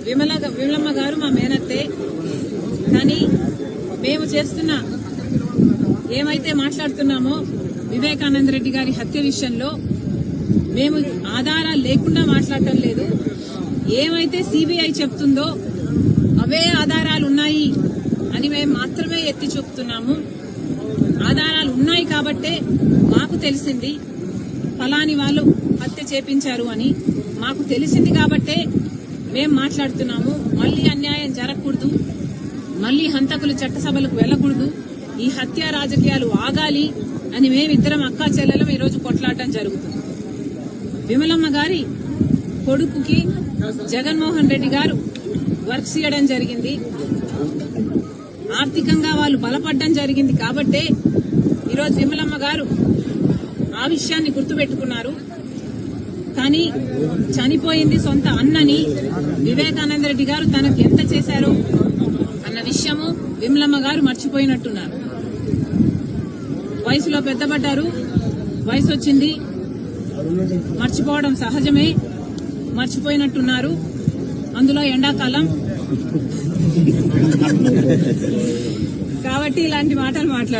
విమలమ్మ గారు మా మేనత్తే. కానీ మేము చేస్తున్న ఏమైతే మాట్లాడుతున్నామో వివేకానంద రెడ్డి గారి హత్య విషయంలో మేము ఆధారాలు లేకుండా మాట్లాడటం లేదు. ఏమైతే సిబిఐ చెప్తుందో అవే ఆధారాలు ఉన్నాయి అని మేము మాత్రమే ఎత్తి చూపుతున్నాము. ఆధారాలు ఉన్నాయి కాబట్టే మాకు తెలిసింది ఫలాని వాళ్ళు హత్య చేపించారు అని మాకు తెలిసింది కాబట్టే మేము మాట్లాడుతున్నాము. మళ్లీ అన్యాయం జరగకూడదు, మళ్లీ హంతకులు చట్టసభలకు వెళ్లకూడదు, ఈ హత్య రాజకీయాలు ఆగాలి అని మేమిద్దరం అక్కా చెల్లెలం ఈరోజు కొట్లాడటం జరుగుతుంది. విమలమ్మ గారి కొడుకుకి జగన్మోహన్ రెడ్డి గారు వర్క్స్ ఇవ్వడం జరిగింది, ఆర్థికంగా వాళ్ళు బలపడడం జరిగింది కాబట్టే ఈరోజు విమలమ్మ గారు ఆ విషయాన్ని గుర్తుపెట్టుకున్నారు. కానీ చనిపోయింది సొంత అన్నని వివేకానంద రెడ్డి గారు తనకు ఎంత చేశారో అన్న విషయము విమలమ్మ గారు మర్చిపోయినట్టున్నారు. వయసులో పెద్దపడ్డారు, వయసు వచ్చింది, మర్చిపోవడం సహజమే, మర్చిపోయినట్టున్నారు. అందులో ఎండాకాలం కాబట్టి ఇలాంటి మాటలు మాట్లాడారు.